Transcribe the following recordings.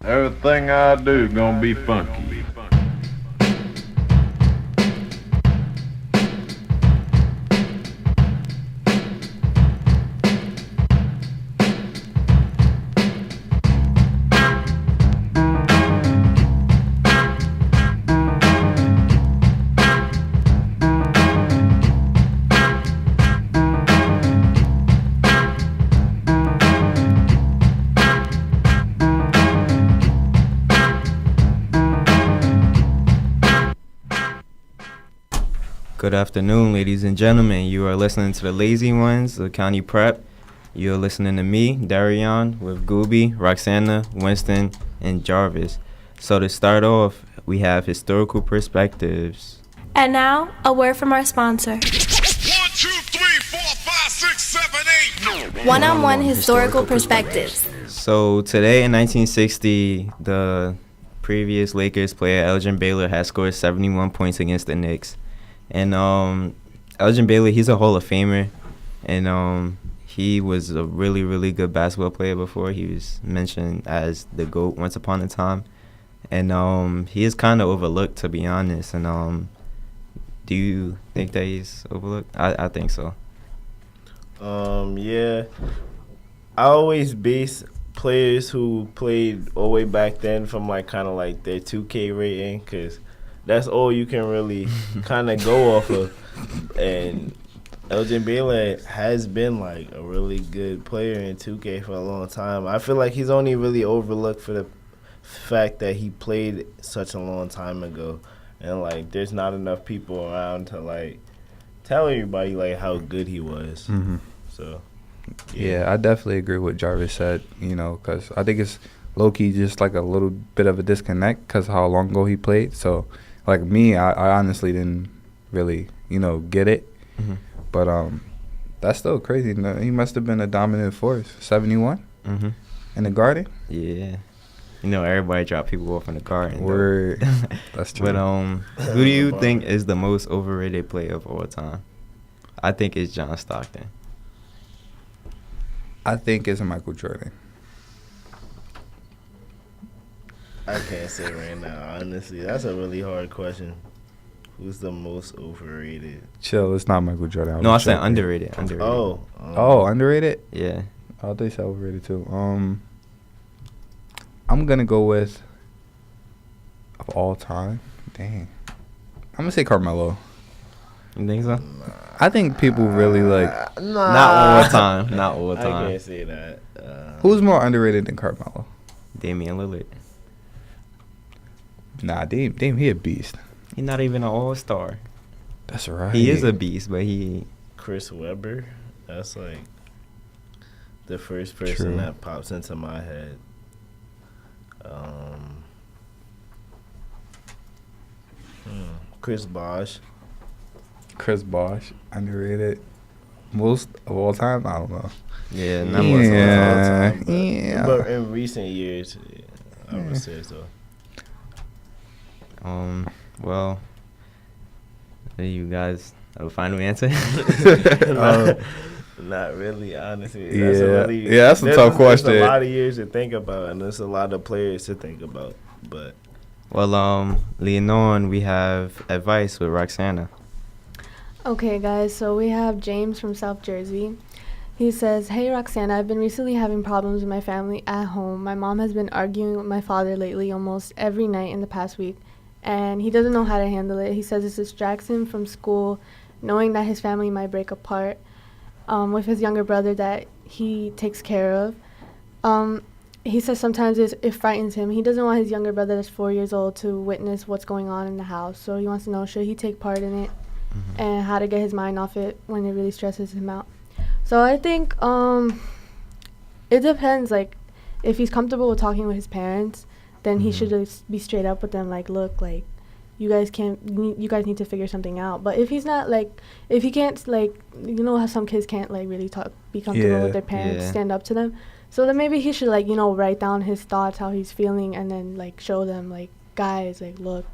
Everything I do gonna be funky. Good afternoon, ladies and gentlemen. You are listening to the Lazy Ones, the County Prep. You're listening to me, Darion, with Gooby, Roxana, Winston, and Jarvis. So to start off, we have historical perspectives. And now, a word from our sponsor. 1, 2, 3, 4, 5, 6, 7, 8. One-on-one historical perspectives. So today in 1960, the previous Lakers player, Elgin Baylor, had scored 71 points against the Knicks. And Elgin Baylor, he's a Hall of Famer, and he was a really, really good basketball player before. He was mentioned as the GOAT once upon a time. And he is kind of overlooked, to be honest. And do you think that he's overlooked? I think so. Yeah. I always base players who played all the way back then from, like, kind of like their 2K rating, because that's all you can really kind of go off of. And Elgin Baylor has been, like, a really good player in 2K for a long time. I feel like he's only really overlooked for the fact that he played such a long time ago. And, like, there's not enough people around to, like, tell everybody, like, how good he was. Mm-hmm. So, yeah, I definitely agree with Jarvis said, because I think it's low-key just, like, a little bit of a disconnect because how long ago he played. So, like me, I honestly didn't really, get it. Mm-hmm. But that's still crazy. He must have been a dominant force. 71 Mm-hmm. in the Garden? Yeah. Everybody dropped people off in the Garden. Word. That's true. But who do you think is the most overrated player of all time? I think it's John Stockton. I think it's Michael Jordan. I can't say right now, honestly. That's a really hard question. Who's the most overrated? Chill, it's not Michael Jordan. No, I said underrated. Oh, underrated? Yeah. Oh, they said overrated too. I'm gonna go with of all time. Dang, I'm gonna say Carmelo. You think so? I think people really like. Not all time. Not all time. I can't say that. Who's more underrated than Carmelo? Damian Lillard. Nah, Dame, he a beast. He's not even an all-star. That's right. He is a beast, but he... Chris Webber. That's, like, the first person that pops into my head. Chris Bosh. Chris Bosh, underrated. Most of all time? I don't know. Yeah, not most of all time. But in recent years, I would say so. Well, you guys have a final answer? Not really, honestly. That's a tough question. There's a lot of years to think about, and there's a lot of players to think about. But leading on, we have advice with Roxana. Okay, guys, so we have James from South Jersey. He says, "Hey, Roxana, I've been recently having problems with my family at home. My mom has been arguing with my father lately almost every night in the past week, and he doesn't know how to handle it. He says it distracts him from school, knowing that his family might break apart with his younger brother that he takes care of. He says sometimes it frightens him. He doesn't want his younger brother that's 4 years old to witness what's going on in the house, so he wants to know, should he take part in it, and how to get his mind off it when it really stresses him out. So I think it depends. Like, if he's comfortable with talking with his parents, then he should just be straight up with them. Like, look, like, you guys need to figure something out. But if he's not, like, if he can't, like, how some kids can't, like, really be comfortable with their parents, stand up to them. So then maybe he should, like, write down his thoughts, how he's feeling, and then, like, show them, like, guys, like, look,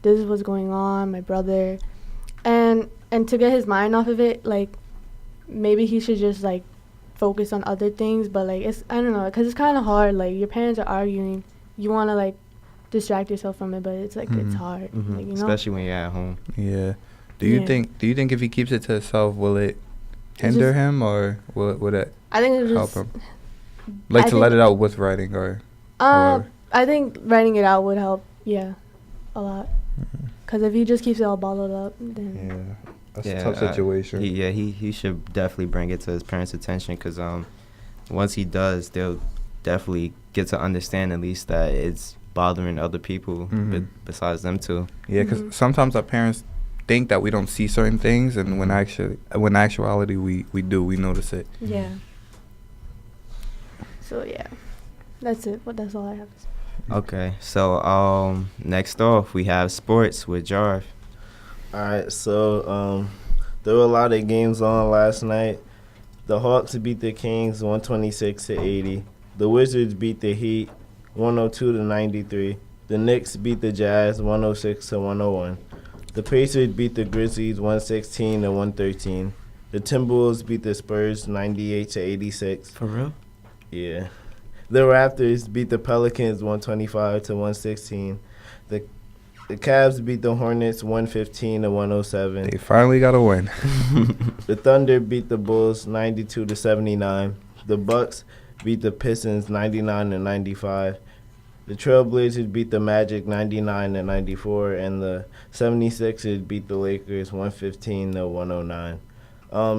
this is what's going on, my brother. And to get his mind off of it, like, maybe he should just, like, focus on other things. But, like, I don't know, because it's kind of hard. Like, your parents are arguing. you want to like distract yourself from it, but it's like it's hard, like, you know. Especially when you're at home. Yeah. Do you think if he keeps it to himself, will it hinder him or will it I think it help just him? Like to let it out with writing or however. I think writing it out would help, a lot. Because if he just keeps it all bottled up, then That's a tough situation. He should definitely bring it to his parents' attention, because once he does, they'll definitely get to understand at least that it's bothering other people besides them too. Yeah, because sometimes our parents think that we don't see certain things, and when actuality we do, we notice it. Yeah. So that's it. That's all I have to say. Okay, so next off we have sports with Jarv. All right, so there were a lot of games on last night. The Hawks beat the Kings 126-80. The Wizards beat the Heat 102-93. The Knicks beat the Jazz 106-101. The Pacers beat the Grizzlies 116-113. The Timberwolves beat the Spurs 98-86. For real? Yeah. The Raptors beat the Pelicans 125-116. The Cavs beat the Hornets 115-107. They finally got a win. The Thunder beat the Bulls 92-79. The Bucks beat the Pistons 99-95. The Trailblazers beat the Magic 99-94, and the 76ers beat the Lakers 115-109.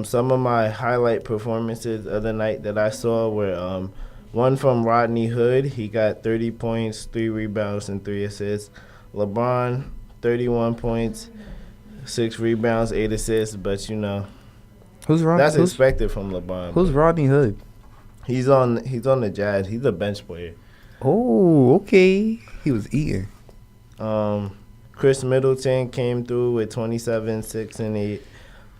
Some of my highlight performances of the night that I saw were one from Rodney Hood. He got 30 points, 3 rebounds, and 3 assists. LeBron, 31 points, 6 rebounds, 8 assists. But that's expected from LeBron. Who's Rodney Hood? He's on the Jazz. He's a bench player. Oh, okay. He was eating. Chris Middleton came through with 27, 6, and 8.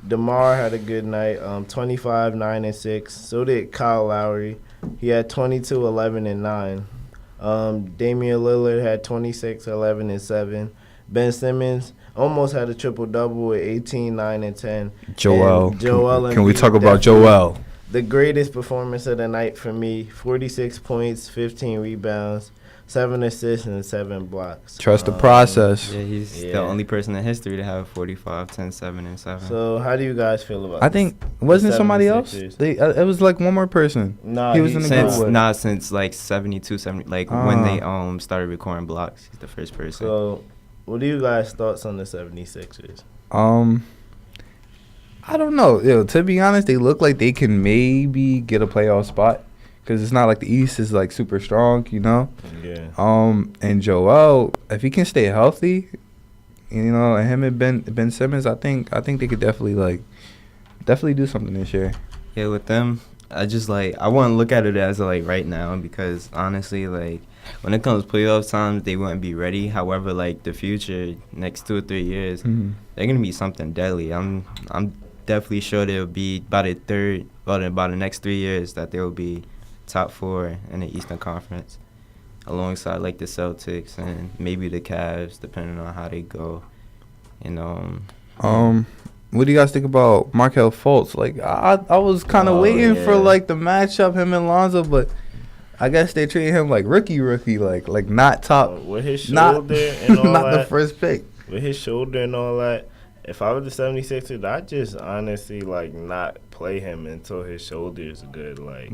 DeMar had a good night, 25, 9, and 6. So did Kyle Lowry. He had 22, 11, and 9. Damian Lillard had 26, 11, and 7. Ben Simmons almost had a triple-double with 18, 9, and 10. Joel. Can we Embiid, talk about Joel? The greatest performance of the night for me, 46 points, 15 rebounds, 7 assists, and 7 blocks. Trust the process. Yeah, he's the only person in history to have 45, 10, 7, and 7. So how do you guys feel about I think, wasn't it somebody else? 76ers? It was like one more person. Nah, he was in the group. Since like 72, 70, like when they started recording blocks. He's the first person. So what do you guys' thoughts on the 76ers? I don't know. To be honest, they look like they can maybe get a playoff spot, because it's not like the East is like super strong, Yeah. And Joel, if he can stay healthy, and him and Ben Simmons, I think they could definitely do something this year. Yeah, with them, I want to look at it as like right now, because honestly, like when it comes to playoff times, they wouldn't be ready. However, like the future, next 2 or 3 years, they're gonna be something deadly. I'm definitely sure they'll be by the next 3 years that they'll be top 4 in the Eastern Conference, alongside like the Celtics and maybe the Cavs, depending on how they go. What do you guys think about Markelle Fultz? Like I was kind of waiting for like the matchup, him and Lonzo, but I guess they treat him like rookie, like not top, with his shoulder and all not that, the first pick. With his shoulder and all that, if I was the 76ers, I'd just honestly not play him until his shoulder is good. Like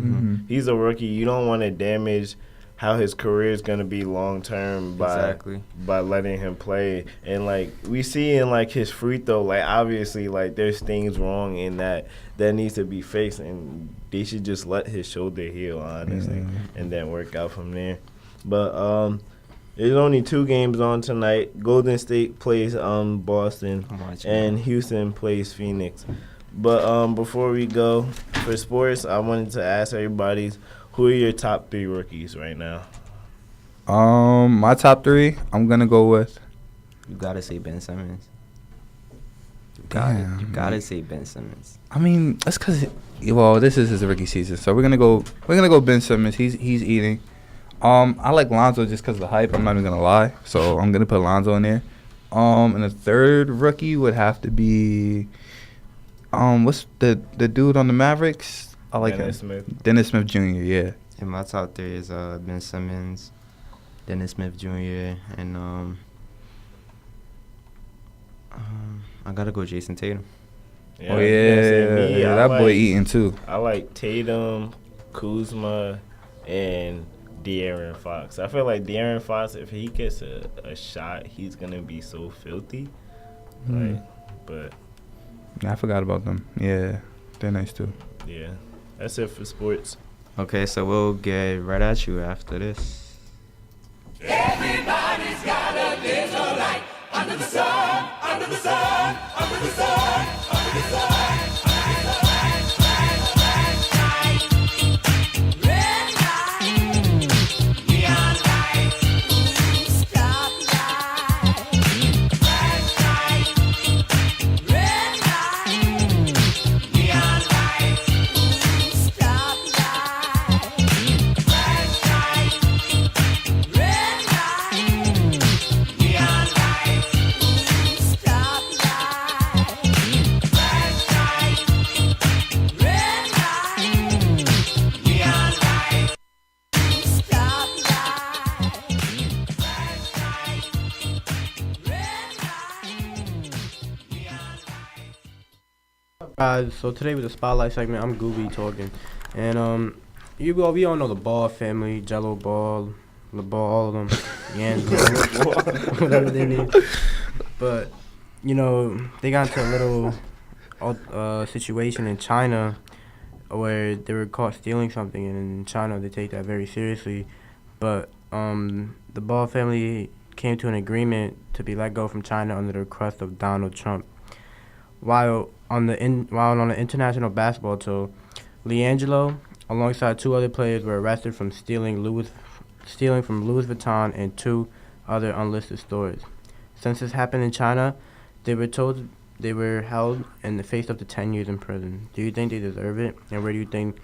he's a rookie. You don't want to damage how his career is gonna be long term by letting him play. And like we see in like his free throw, like obviously like there's things wrong in that needs to be fixed, and they should just let his shoulder heal honestly, and then work out from there. But there's only 2 games on tonight. Golden State plays Boston, and Houston plays Phoenix. But before we go for sports, I wanted to ask everybody, who are your top 3 rookies right now? My top 3, I'm gonna go with. You gotta say Ben Simmons. You gotta say Ben Simmons. I mean, that's because this is his rookie season, so we're gonna go Ben Simmons. He's eating. I like Lonzo just because of the hype. I'm not even gonna lie, so I'm gonna put Lonzo in there. And the third rookie would have to be, what's the dude on the Mavericks? I like Dennis Smith Jr. Yeah. And my top 3 is Ben Simmons, Dennis Smith Jr. and I gotta go Jason Tatum. Yeah, Oh you know what I'm saying? Me, I that boy like- eating too. I like Tatum, Kuzma, and De'Aaron Fox. I feel like De'Aaron Fox, if he gets a shot, he's gonna be so filthy. Like, but I forgot about them. Yeah, they're nice too. yeah, that's it for sports. Okay, so we'll get right at you after this. So today with the spotlight segment, I'm Gooby talking, and we all know the Ball family, Jello Ball, the Ball, all of them, Yans, whatever they name. But you know they got into a little situation in China where they were caught stealing something, and in China they take that very seriously. But the Ball family came to an agreement to be let go from China under the request of Donald Trump. While on the international basketball tour, LiAngelo, alongside 2 other players, were arrested from stealing from Louis Vuitton and 2 other unlisted stores. Since this happened in China, they were told they were held and faced up to 10 years in prison. Do you think they deserve it? And where do you think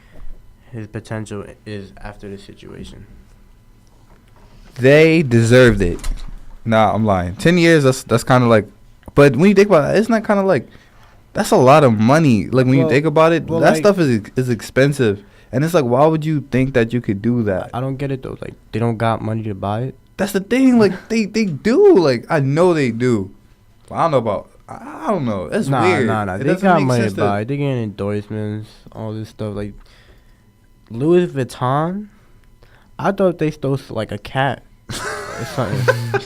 his potential is after this situation? They deserved it. Nah, I'm lying. 10 years, that's kind of like, but when you think about it, isn't that kind of like, that's a lot of money. Like when you think about it, that like, stuff is expensive. And it's like, why would you think that you could do that? I don't get it though. Like they don't got money to buy it. That's the thing. Like they do. Like I know they do. I don't know about. I don't know. That's weird. Nah. It They doesn't got make money sense to buy. They getting endorsements, all this stuff. Like Louis Vuitton, I thought they stole like a cat or something.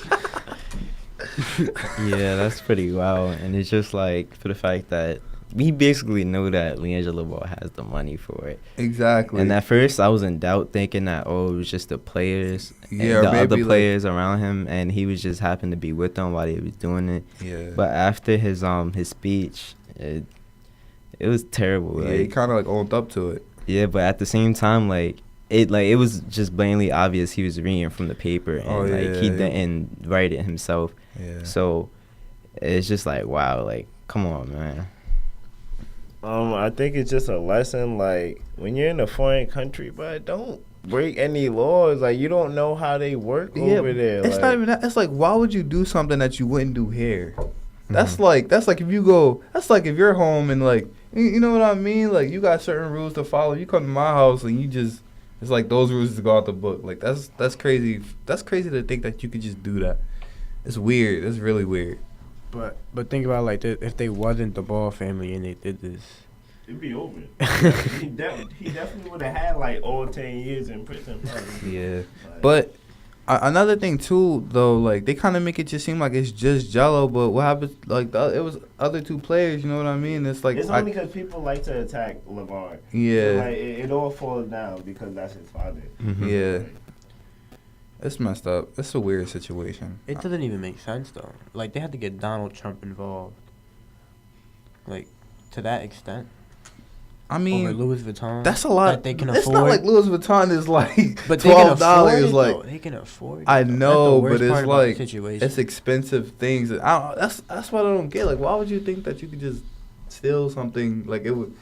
Yeah, that's pretty wild. And it's just like for the fact that we basically know that LiAngelo Ball has the money for it. Exactly. And at first, I was in doubt, thinking that it was just the players, Yeah, and the maybe, other like- players around him, and he was just happened to be with them while he was doing it. Yeah. But after his speech, it was terrible. Yeah, he Like, kind of like owned up to it. yeah, but at the same time, it was just blatantly obvious he was reading from the paper, and Oh, yeah, he yeah. didn't write it himself. Yeah. So it's just like, wow, like come on, man. I think it's just a lesson. Like when you're in a foreign country, but don't break any laws. Like you don't know how they work over there. It's like, not even that. It's like, why would you do something that you wouldn't do here? That's like if you go. That's like if you're home and like you know what I mean. Like you got certain rules to follow. You come to my house and you just. It's like those rules just go out the book. Like that's crazy. That's crazy to think that you could just do that. It's weird. It's really weird. But think about like if they wasn't the Ball family and they did this, it'd be over. he definitely would have had like all 10 years in prison. Probably. Yeah. Like, But another thing too, though, like they kind of make it just seem like it's just Jello. But what happens? Like it was other 2 players. You know what I mean? It's like it's only because people like to attack LeVar. Yeah. So, like it all falls down because that's his father. Yeah. It's messed up. It's a weird situation. it doesn't even make sense though. Like they had to get Donald Trump involved, like to that extent. I Over mean, Louis Vuitton. that's a lot. That they can It's afford. not like Louis Vuitton is like But they can afford $12. it, Like though. They can afford it. I though. know, That's but the worst it's part about the like situation. it's expensive things. That's what I don't get. Like, why would you think that you could just steal something? Like it would.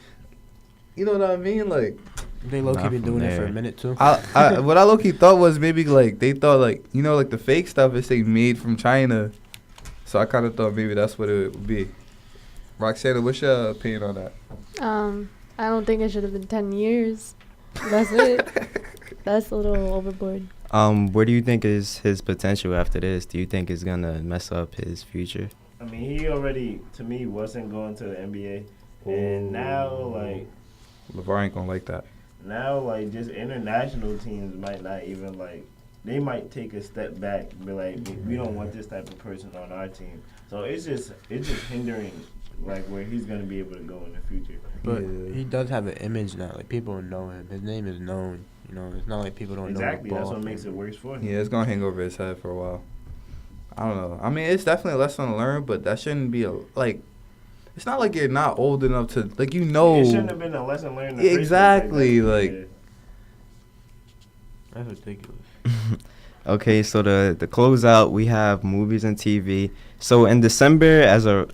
You know what I mean? Like They low key Not been from doing it for a there. minute too. what I low key thought was maybe like they thought like like the fake stuff is say made from China, so I kind of thought maybe that's what it would be. Roxana, what's your opinion on that? I don't think it should have been 10 years. That's it. That's a little overboard. Where do you think is his potential after this? Do you think it's gonna mess up his future? I mean, he already, to me, wasn't going to the NBA. And now, like, LeVar ain't gonna like that. just international teams might not even, like, they might take a step back and be like, we don't want this type of person on our team. So it's just hindering, like, where he's going to be able to go in the future. But he does have an image now. Like, people know him. His name is known. You know, it's not like people don't know Exactly. the That's ball. what makes it worse for him. Yeah, it's gonna hang over his head for a while. I don't know. I mean, it's definitely a lesson to learn, but that shouldn't be like. It's not like you're not old enough to like you know. It shouldn't have been a lesson learned. In the Exactly. first place. Like. That's ridiculous. Okay, so the closeout, we have movies and TV. So in December, as a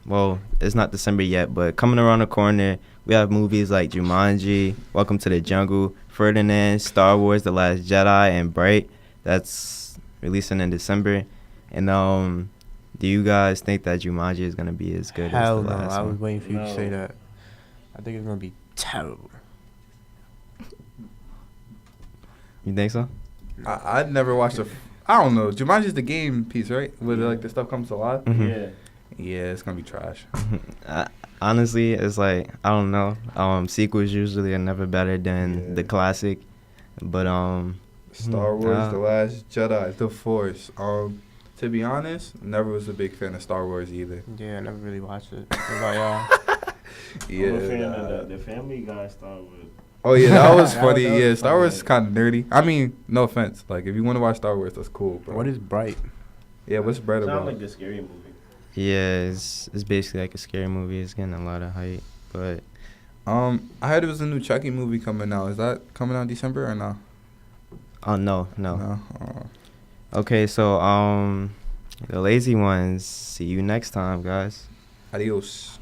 well, it's not December yet, but coming around the corner, we have movies like Jumanji, Welcome to the Jungle, Ferdinand, Star Wars: The Last Jedi, and Bright. That's releasing in December. And do you guys think that Jumanji is gonna be as good Hell as the no. last I was one? waiting for you to say No. that. I think it's gonna be terrible. You think so? I'd never watched I don't know. Jumanji's the game piece, right? Where like the stuff comes to life. Mhm. Yeah. Yeah, it's gonna be trash. Honestly, it's like I don't know. Sequels usually are never better than the classic, but Star Wars: nah. The Last Jedi, The Force. To be honest, never was a big fan of Star Wars either. Yeah, I never really watched it. What about y'all? Yeah. I'm a fan of the Family Guy Star Wars. Oh yeah, that was That funny. was Yeah, Star funny. Wars is kind of nerdy. I mean, no offense. Like, if you want to watch Star Wars, that's cool, bro. What is Bright? Yeah, what's Bright Sound about? like the scary movie. Yeah, it's basically like a scary movie. It's getting a lot of hype, but I heard there was a new Chucky movie coming out. Is that coming out in December or no? oh no. No. Okay, so the lazy ones. See you next time, guys. Adios.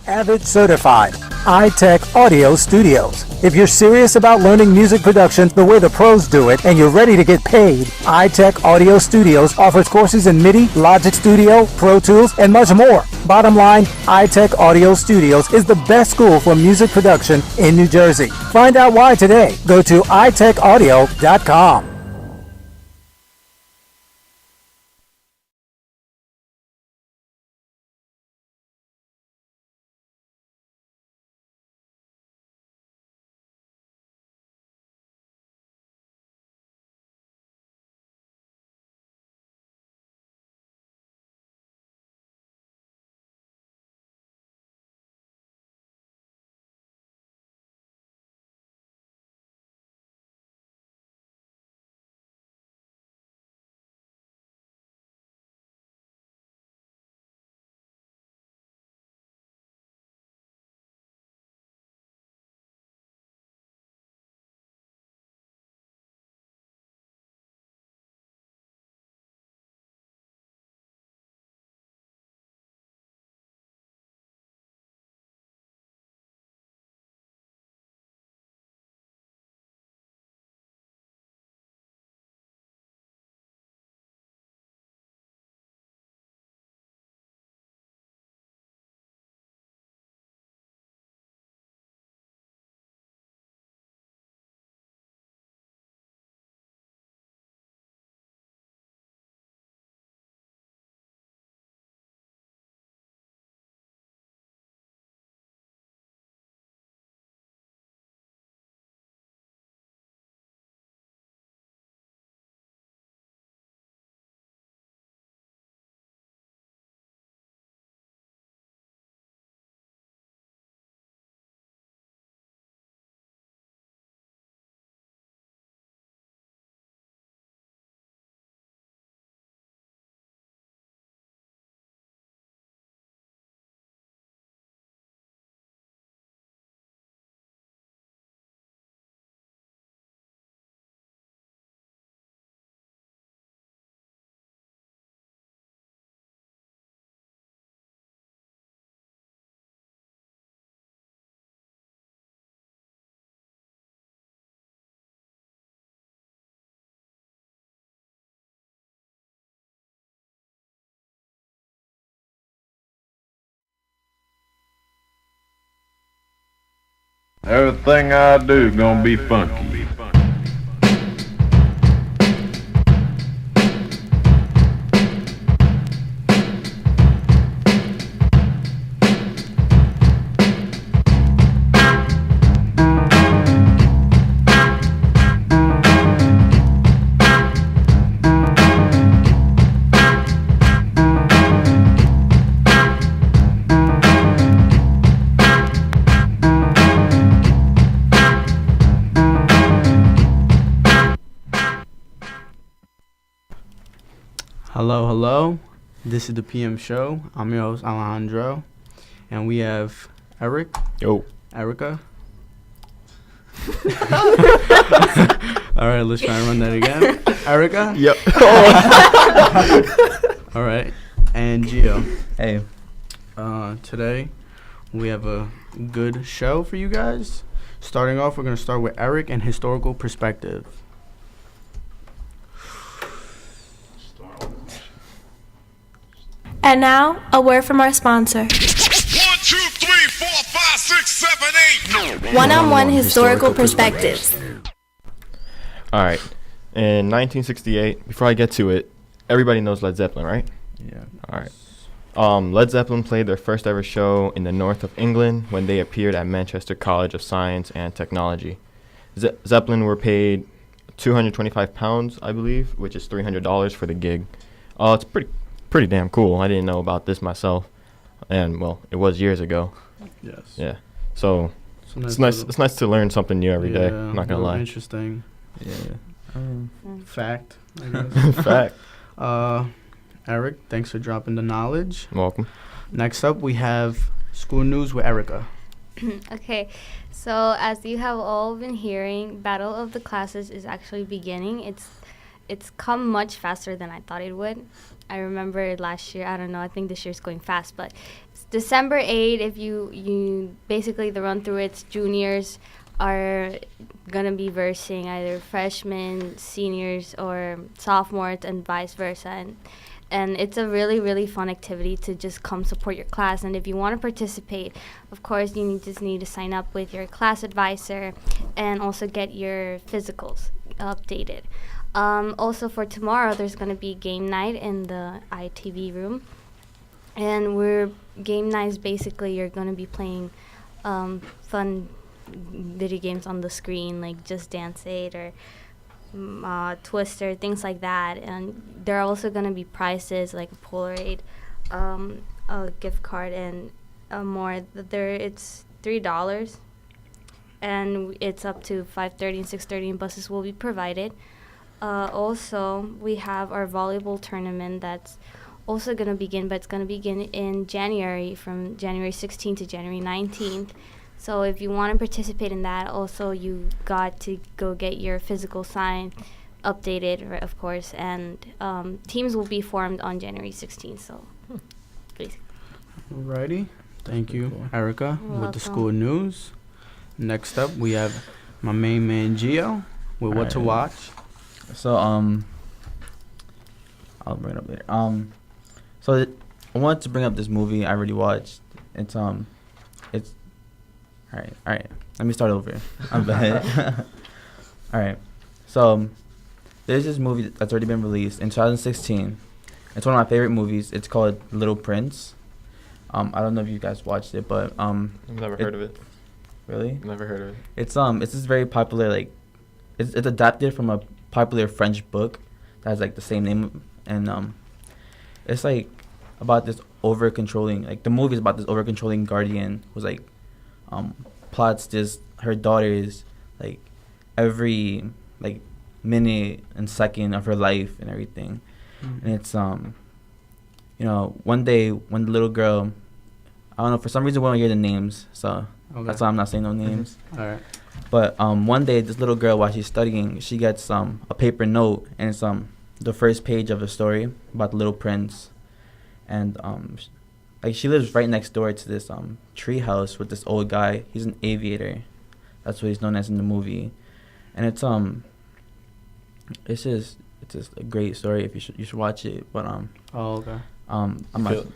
Avid certified iTech Audio Studios. If you're serious about learning music production the way the pros do it and you're ready to get paid, iTech Audio Studios offers courses in MIDI, Logic Studio, Pro Tools, and much more. Bottom line, iTech Audio Studios is the best school for music production in New Jersey. Find out why today. Go to itechaudio.com. Everything I do gonna be funky. Hello, hello. This is the PM show. I'm your host, Alejandro. And we have Eric. Yo. Erica. All right, let's try and run that again. Erica. Yep. All right. And Gio. Hey. Today, we have a good show for you guys. Starting off, we're going to start with Eric and historical perspective. And now, a word from our sponsor. 1, 2, 3, 4, 5, 6, 7, 8. One-on-one historical perspectives. All right. In 1968, before I get to it, everybody knows Led Zeppelin, right? Yeah. All right. Led Zeppelin played their first ever show in the north of England when they appeared at Manchester College of Science and Technology. Zeppelin were paid £225, I believe, which is $300 for the gig. It's pretty damn cool. I didn't know about this myself, and well, it was years ago. Yes. Yeah. So it's nice to learn something new every day. I'm not gonna lie. Interesting. Yeah. Fact. I guess. Fact. Eric, thanks for dropping the knowledge. Welcome. Next up, we have school news with Erica. Okay, so as you have all been hearing, Battle of the Classes is actually beginning. It's come much faster than I thought it would. I remember last year, I don't know, I think this year's going fast, but it's December 8, if you basically the run through it's juniors are gonna be versing either freshmen, seniors, or sophomores, and vice versa. And it's a really, really fun activity to just come support your class. And if you want to participate, of course, you just need to sign up with your class advisor and also get your physicals updated. Also for tomorrow, there's going to be game night in the ITV room. And game night is basically you're going to be playing fun video games on the screen, like Just Dance 8 or Twister, things like that. And there are also going to be prizes like a Polaroid, a gift card, and more. It's $3, and it's up to 5:30 and 6:30, and buses will be provided. Also, we have our volleyball tournament that's also going to begin, but it's going to begin in January, from January 16th to January 19th. So if you want to participate in that, also you got to go get your physical sign updated, right, of course, and teams will be formed on January 16th. So, basically. Alrighty, thank you, Erica, You're with welcome. the school news. Next up, we have my main man Gio with what to watch. So I'll bring it up later. I wanted to bring up this movie I already watched. It's all right. Let me start over. I'm bad. All right. So there's this movie that's already been released in 2016. It's one of my favorite movies. It's called Little Prince. I don't know if you guys watched it, but I've never heard of it. Really? Never heard of it. It's this very popular, like it's adapted from a popular French book that has like the same name, and it's like about this over controlling, like the movie is about this over controlling guardian who's like plots this her daughter's like every like minute and second of her life and everything. And it's one day when the little girl, I don't know, for some reason we don't hear the names, so that's why I'm not saying no names. All right. But one day this little girl, while she's studying, she gets a paper note, and it's the first page of a story about the little prince, and like she lives right next door to this tree house with this old guy. He's an aviator. That's what he's known as in the movie, and it's just a great story. If you should watch it. But okay.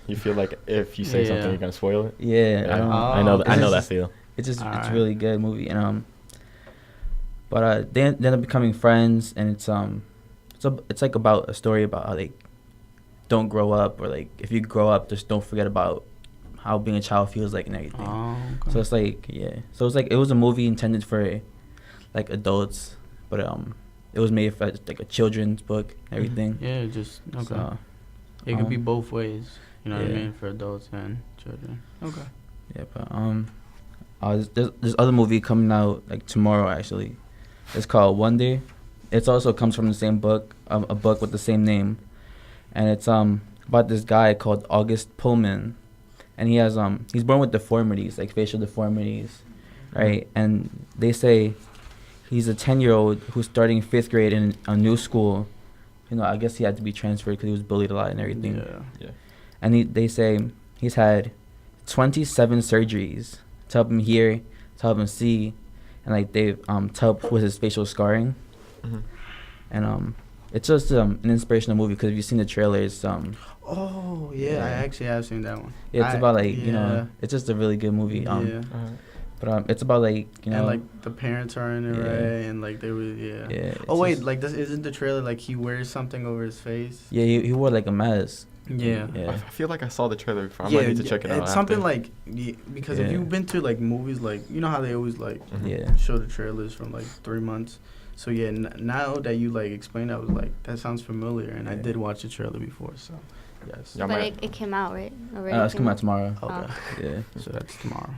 You feel like if you say something, you're gonna spoil it. Yeah, I know that feel. It's just it's Alright. a really good movie, and they end up becoming friends, and it's like about a story about how they don't grow up, or like if you grow up, just don't forget about how being a child feels like and everything. Oh, okay. So it's like so it's like it was a movie intended for like adults, but it was made for like a children's book and everything. Yeah, just okay. So, it could be both ways. You know what I yeah. mean, for adults and children. Okay. Yeah, but there's other movie coming out like tomorrow actually. It's called Wonder. It also comes from the same book, a book with the same name, and it's about this guy called August Pullman, and he has he's born with deformities, like facial deformities, right? And they say he's a 10-year-old who's starting 5th grade in a new school. You know, I guess he had to be transferred because he was bullied a lot and everything. Yeah. And they say he's had 27 surgeries to help him hear, to help him see, and like they've to help with his facial scarring. Mm-hmm. And it's just an inspirational movie because if you've seen the trailers, Oh yeah, I actually have seen that one. yeah, it's about like you know, it's just a really good movie. Yeah. But it's about like you know, And like the parents are in it, Yeah. right? And like they were, Yeah, Oh it's wait, just- like this isn't the trailer like he wears something over his face? yeah, he wore like a mask. Yeah. I feel like I saw the trailer before. I might need to check it out. It's something after. like because if Yeah. you've been to like movies, like you know how they always like Yeah. show the trailers from like 3 months. So yeah, now that you like explained, I was like, that sounds familiar, and I did watch the trailer before. So yes. Yeah, But it came out, right? Already It's coming out tomorrow. Okay. Yeah. So that's tomorrow.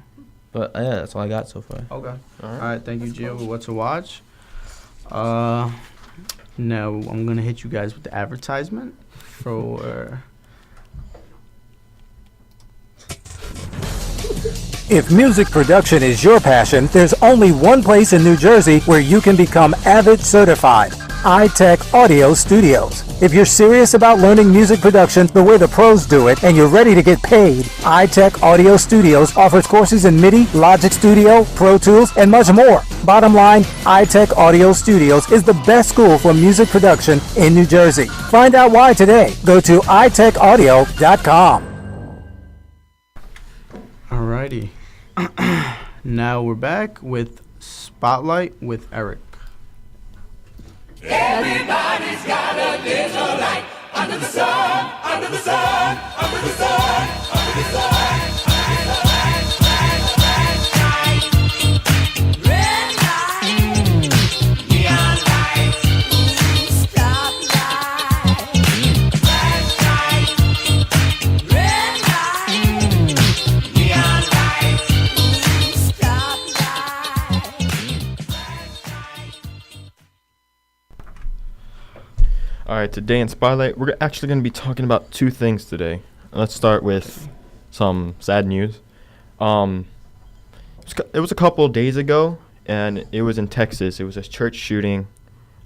But yeah, that's all I got so far. Okay. All All right. Thank you, Gio, for what to watch. Now I'm gonna hit you guys with the advertisement for. If music production is your passion, there's only one place in New Jersey where you can become Avid certified. iTech Audio Studios. If you're serious about learning music production the way the pros do it and you're ready to get paid, iTech Audio Studios offers courses in MIDI, Logic Studio, Pro Tools, and much more. Bottom line, iTech Audio Studios is the best school for music production in New Jersey. Find out why today. Go to itechaudio.com. Alrighty. Now we're back with Spotlight with Eric. Everybody's got a little light under the sun, under the sun, under the sun, under the sun. Red light, neon light, stoplight. Flashlight, red light, neon light, stoplight. All right, today in Spotlight, we're actually going to be talking about two things today. Let's start with some sad news. It was a couple of days ago, and it was in Texas. It was a church shooting.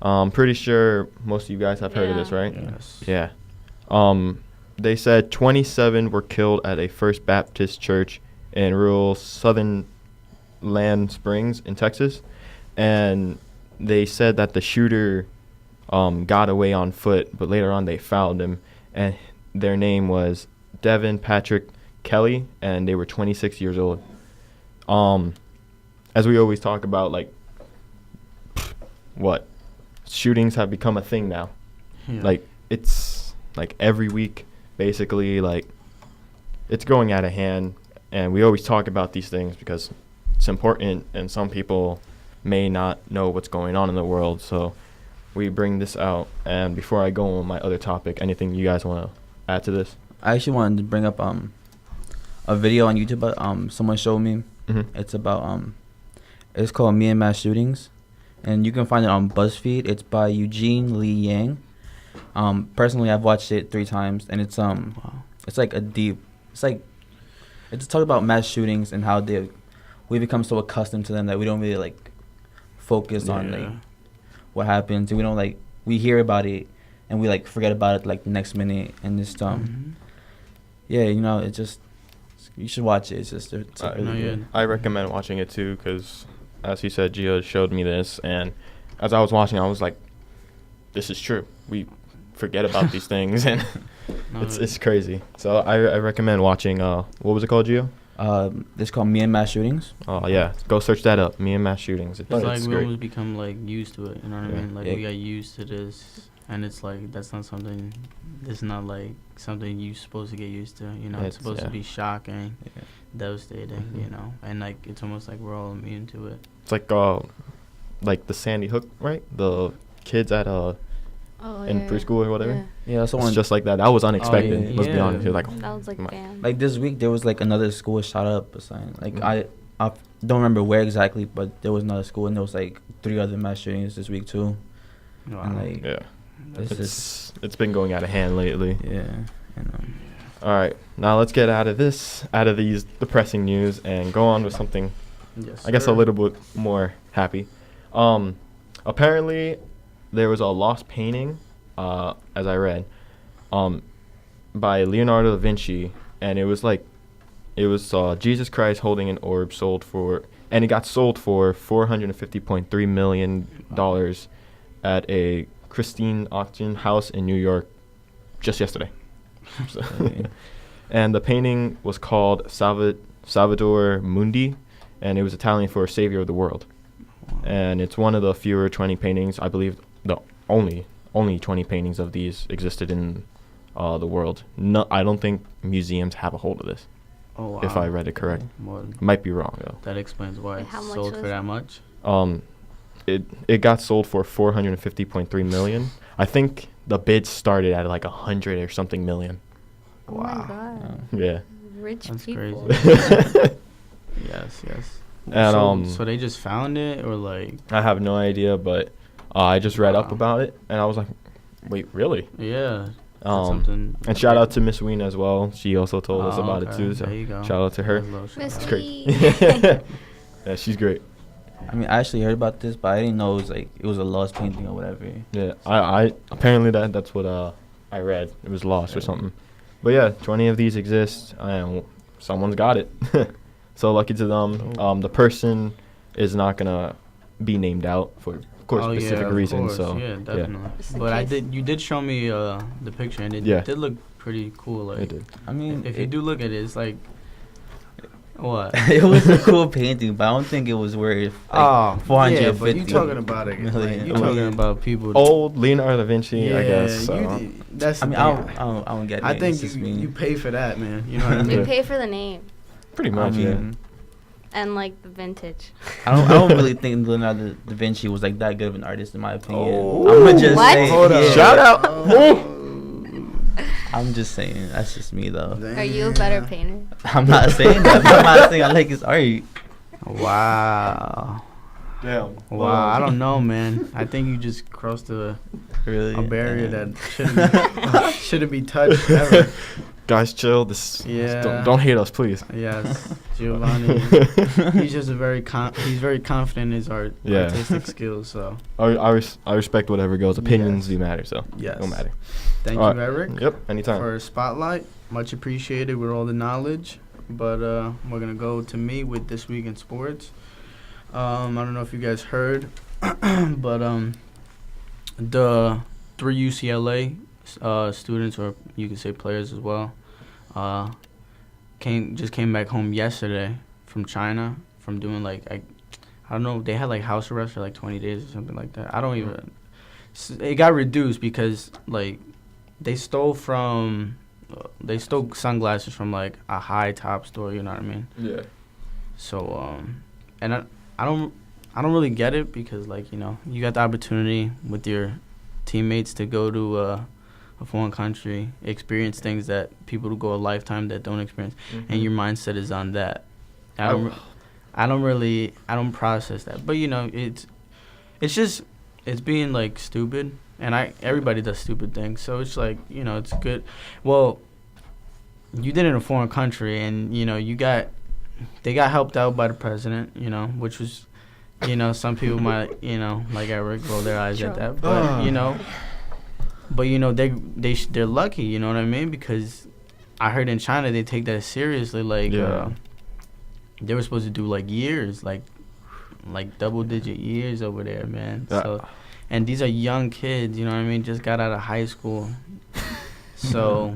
Pretty sure most of you guys have heard of this, right? Yes. Yeah. They said 27 were killed at a First Baptist church in rural southern Land Springs in Texas, and they said that the shooter got away on foot, but later on they found him, and their name was Devin Patrick Kelly, and they were 26 years old. As we always talk about, like, what? Shootings have become a thing now. Yeah. Like, it's, like, every week, basically, like, it's going out of hand, and we always talk about these things because it's important, and some people may not know what's going on in the world, so we bring this out. And before I go on my other topic, anything you guys want to add to this? I actually wanted to bring up a video on YouTube that someone showed me. Mm-hmm. It's about it's called Me and Mass Shootings, and you can find it on BuzzFeed. It's by Eugene Lee Yang. Personally, I've watched it 3 times, and it's like it's talk about mass shootings and how we become so accustomed to them that we don't really like focus on like what happens, and we don't like we hear about it and we like forget about it like the next minute, and just yeah, you know, it just you should watch it. It's just it's really good. I recommend watching it too because, as he said, Gio showed me this, and as I was watching, I was like, "This is true. We forget about these things, and it's crazy." So I recommend watching. What was it called, Gio? It's called Me and Mass Shootings. Oh yeah, go search that up. Me and Mass Shootings. It's like we great. almost become like used to it. You know what Yeah. I mean? Like Yeah. we got used to this, and it's like that's not something. It's not like something you're supposed to get used to. You know, it's supposed to be shocking, devastating. Mhm. You know, and like it's almost like we're all immune to it. It's like the Sandy Hook, right? The kids at in preschool or whatever. Yeah, it's someone just like that. That was unexpected. yeah. Let's be honest. You're like, That was like bam. like this week there was like another school shot up or something. Like Mhm. I don't remember where exactly, but there was another school and there was like 3 other mass shootings this week too. Wow. And like yeah, it's just it's been going out of hand lately. yeah, you know. All right, now let's get out of these depressing news and go on with something, Yes, I guess, a sir. little bit more happy. Apparently, there was a lost painting, as I read, by Leonardo da Vinci, and it was Jesus Christ holding an orb and it got sold for $450.3 million at a Christine auction house in New York just yesterday. So and the painting was called Salvator Mundi, and it was Italian for Savior of the World. And it's one of the fewer 20 paintings, I believe the only 20 paintings of these existed in the world. No, I don't think museums have a hold of this. Oh wow. If I read it correct. Well, Might be wrong though. that explains why How it's much sold was for it? that much. It got sold for $450.3 million. I think the bid started at like 100 or something million. Oh my god. Yeah. Rich That's people. crazy. Yes. And so they just found it, or like? I have no idea, but I just read up about it and I was like, wait, really? Yeah. That's something. And shout out to Miss Ween as well. She also told us about it okay. too. So There you go. shout out to her. Miss It's great. Ween. Yeah, she's great. I mean, I actually heard about this, but I didn't know it was a lost painting or whatever. Yeah, I apparently that's what I read. It was lost or something. But yeah, 20 of these exist, and someone's got it. So lucky to them. The person is not gonna be named out for, of course, specific reasons. So yeah, definitely. But you did show me the picture, and it did look pretty cool. Like, it did. I mean, if you do look at it, it's like, what? It was a cool painting, but I don't think it was worth like 450 yeah, but you talking about it. Like, you talking about people. Old Leonardo da Vinci, I guess. So. That's. I mean, I don't get it. I think you pay for that, man. You know what I mean? You pay for the name. Pretty much, yeah. And like the vintage. I don't really think Leonardo da Vinci was like that good of an artist in my opinion. Oh. I'm gonna just What? say, Hold up. yeah. Shout out. I'm just saying that's just me though. Are you a better painter? I'm not saying that. I'm not saying I like his art. Wow. Damn. Wow. I don't know, man. I think you just crossed a barrier that shouldn't be touched ever. Guys, chill. Don't hate us, please. Yes, Giovanni. He's just he's very confident in his artistic skills. So I respect whatever goes. Opinions do matter, so yes, don't matter. Thank All you, Eric. Yep, anytime. For a spotlight, much appreciated with all the knowledge. But we're gonna go to me with This Week in Sports. I don't know if you guys heard, but the 3 UCLA students, or you could say players as well, came back home yesterday from China from doing I don't know, they had house arrest for 20 days or something like that. I don't even. It got reduced because they stole sunglasses from a high top store. You know what I mean? Yeah. So and I don't really get it because you got the opportunity with your teammates to go to a foreign country, experience things that people who go a lifetime that don't experience, and your mindset is on that. I don't process that, but it's being stupid, and everybody does stupid things, so it's it's good. Well, you did it in a foreign country, and they got helped out by the president, which was, some people might, like Eric, roll their eyes at that, but they're lucky, you know what I mean? Because I heard in China they take that seriously. They were supposed to do years, like double-digit years over there, man. So, and these are young kids, you know what I mean? Just got out of high school, so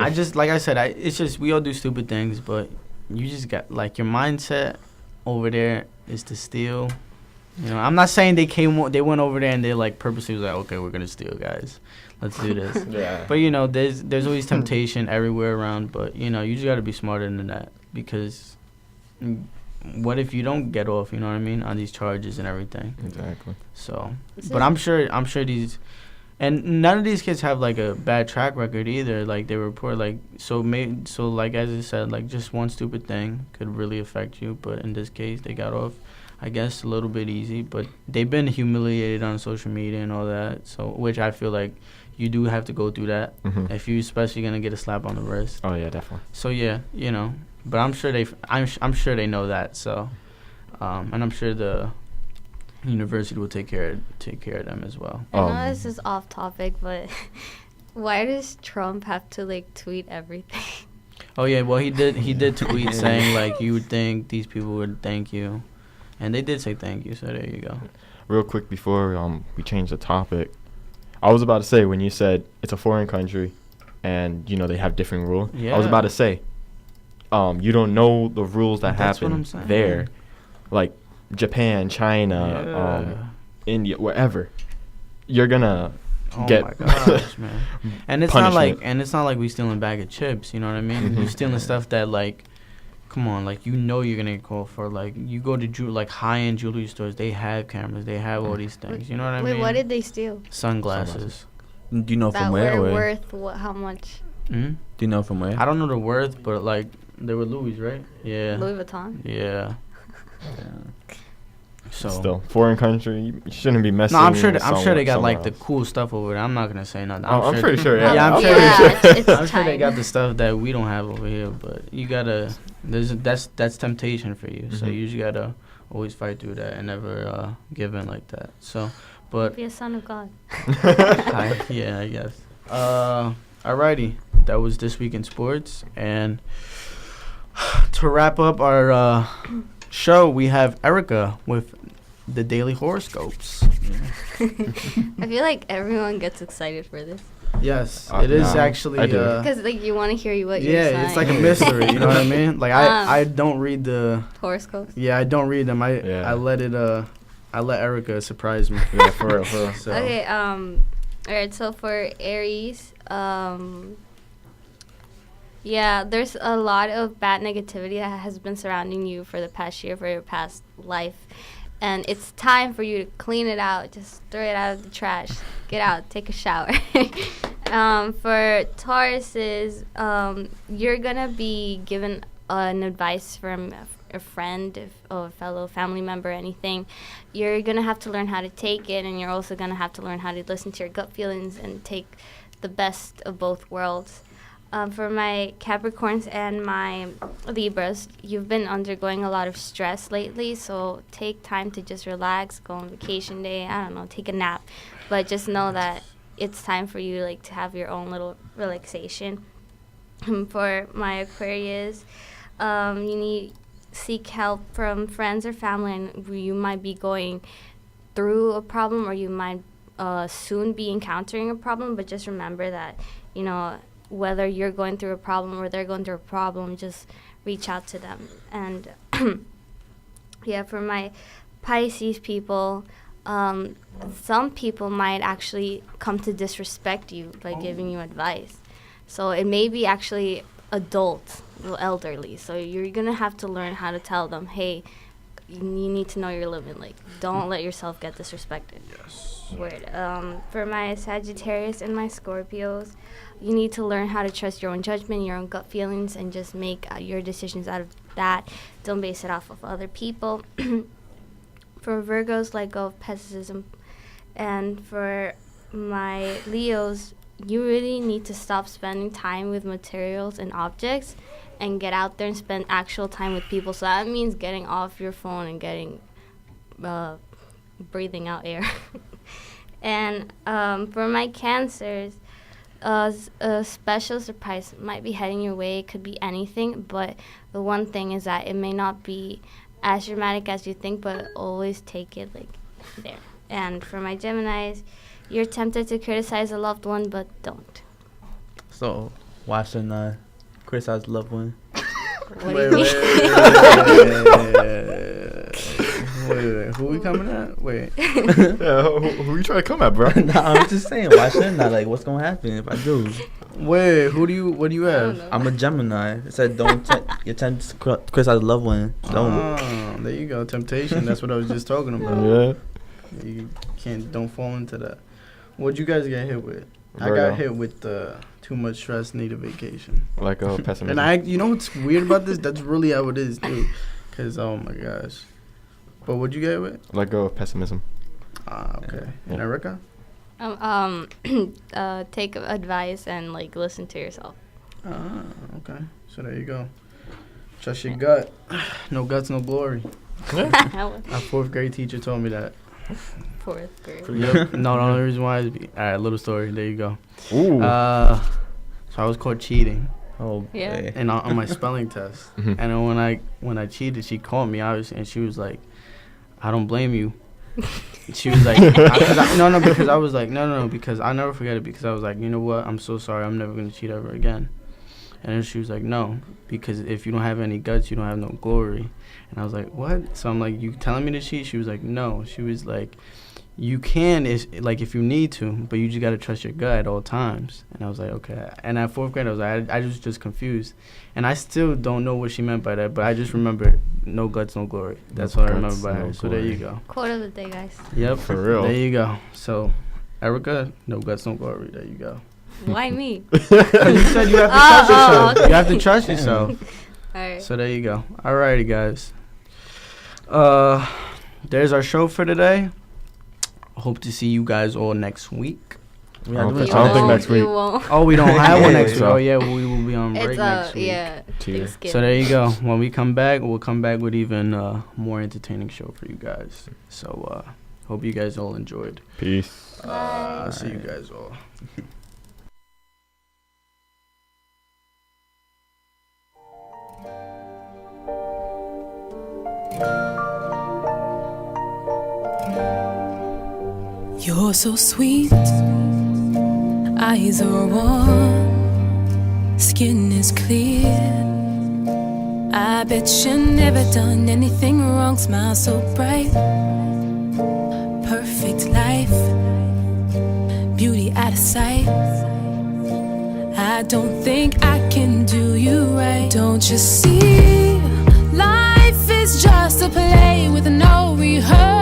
I just, like I said, it's just we all do stupid things, but you just got, like, your mindset over there is to steal. You know, I'm not saying they went over there and they, like, purposely was like, okay, we're gonna steal, guys. Let's do this. Yeah. But, you know, there's always temptation everywhere around, but, you know, you just got to be smarter than that, because what if you don't get off, you know what I mean, on these charges and everything. Exactly. So, but I'm sure these, and none of these kids have, like, a bad track record either. Like, they report, like, so like, as I said, like, just one stupid thing could really affect you, but in this case, they got off, I guess, a little bit easy, but they've been humiliated on social media and all that, so, which I feel like you do have to go through that if you especially gonna get a slap on the wrist. Oh yeah, definitely. So yeah, you know, but I'm sure I'm sure they know that. So, and I'm sure the university will take care of them as well. I know this is off topic, but why does Trump have to, like, tweet everything? Oh yeah, well he did tweet saying, like, you would think these people would thank you, and they did say thank you. So there you go. Real quick before we change the topic, I was about to say, when you said it's a foreign country and, you know, they have different rules, I was about to say, you don't know the rules that happen there, like Japan, China, India, wherever. You're gonna get my gosh, man. And it's punishment. not like we stealing a bag of chips, you know what I mean? You're stealing stuff that, like, come on, like, you know you're gonna get called for. Like, you go to like high-end jewelry stores, they have cameras, they have all these things, you know what I mean? Wait, what did they steal? Sunglasses. Do you know That from where? were worth how much? Hmm? Do you know from where? I don't know the worth, but, like, they were Louis, right? Yeah. Louis Vuitton? Yeah. So still, foreign country, you shouldn't be messing. No, I'm with sure they got, like, else. the cool stuff over there. I'm not gonna say nothing. I'm pretty sure. Yeah, I'm pretty sure. sure. I'm sure they got the stuff that we don't have over here. But you gotta. That's temptation for you. So you just gotta always fight through that and never give in like that. So, but Be a son of God. I guess. Alrighty, that was This Week in Sports, and to wrap up our show, we have Erica with the daily horoscopes. I feel like everyone gets excited for this. Yes, it is actually. Because, like, you want to hear what you're saying. Yeah, it's like a mystery. You know what I mean? Like, I don't read the horoscopes. Yeah, I don't read them. I let it. I let Erica surprise me. Yeah, for real, for real. So. Okay. All right. So for Aries, yeah, there's a lot of bad negativity that has been surrounding you for the past year, for your past life. And it's time for you to clean it out. Just throw it out of the trash. Get out. Take a shower. For Tauruses, you're going to be given an advice from a friend or a fellow family member, anything. You're going to have to learn how to take it, and you're also going to have to learn how to listen to your gut feelings and take the best of both worlds. For my Capricorns and my Libras, you've been undergoing a lot of stress lately, so take time to just relax, go on vacation day, I don't know, take a nap. But just know that it's time for you, like, to have your own little relaxation. For my Aquarius, you need seek help from friends or family, and you might be going through a problem, or you might soon be encountering a problem, but just remember that, you know, whether you're going through a problem or they're going through a problem, just reach out to them. And yeah, for my Pisces people, some people might actually come to disrespect you by giving you advice. So it may be actually adults, elderly. So you're going to have to learn how to tell them, hey, you need to know your limit. Like, don't let yourself get disrespected. Yes. Word. For my Sagittarius and my Scorpios, you need to learn how to trust your own judgment, your own gut feelings, and just make your decisions out of that. Don't base it off of other people. For Virgos, let go of pessimism. And for my Leos, you really need to stop spending time with materials and objects and get out there and spend actual time with people. So that means getting off your phone and getting breathing out air. And for my Cancers, a special surprise might be heading your way. It could be anything, but the one thing is that it may not be as dramatic as you think, but always take it, like, there. And for my Geminis, you're tempted to criticize a loved one, but don't. So, watching Chris as loved one. Wait. Who we coming at? Wait. Who you trying to come at, bro? Nah, I'm just saying, why shouldn't I? Like, what's gonna happen if I do? Wait, what do you have? I'm a Gemini. It said don't you tempt Chris as loved one. Don't. Oh, there you go. Temptation. That's what I was just talking about. Yeah. You don't fall into that. What'd you guys get hit with? I Virgo. got hit with too much stress, need a vacation. Like a pessimism. And you know what's weird about this? That's really how it is too. Cause oh my gosh. But what'd you get with? Let go of pessimism. Ah, okay. Yeah. And Erica? Take advice and like listen to yourself. Ah, okay. So there you go. Trust your gut. No guts, no glory. Our fourth grade teacher told me that. Fourth grade. Yep. No, the only reason why is alright. Little story. There you go. Ooh. So I was caught cheating. Oh, yeah. And on my spelling test. And then when I cheated, she called me obviously, and she was like, "I don't blame you." She was like, because I was like, no, because I'll never forget it, because I was like, you know what, I'm so sorry, I'm never going to cheat ever again. And then she was like, no, because if you don't have any guts, you don't have no glory. And I was like, what? So I'm like, you telling me to cheat? She was like, no. She was like, you can, if you need to, but you just got to trust your gut at all times. And I was like, okay. And at fourth grade, I was like, I was just confused. And I still don't know what she meant by that, but I just remember no guts, no glory. That's what I remember by her. So there you go. Quote of the day, guys. Yep. For real. There you go. So, Erica, no guts, no glory. There you go. Why me? You said you have to trust yourself. Okay. You have to trust yourself. All right. So there you go. Alrighty, guys. There's our show for today. Hope to see you guys all next week. I don't think next week. Oh, we don't have one next week. Oh, yeah, we will be on break It's next week. yeah. So there you go. When we come back, we'll come back with even more entertaining show for you guys. So hope you guys all enjoyed. Peace. See you guys all. You're so sweet, eyes are warm, skin is clear. I bet you never done anything wrong, smile so bright. Perfect life, beauty out of sight. I don't think I can do you right. Don't you see, life is just a play with no rehearsal.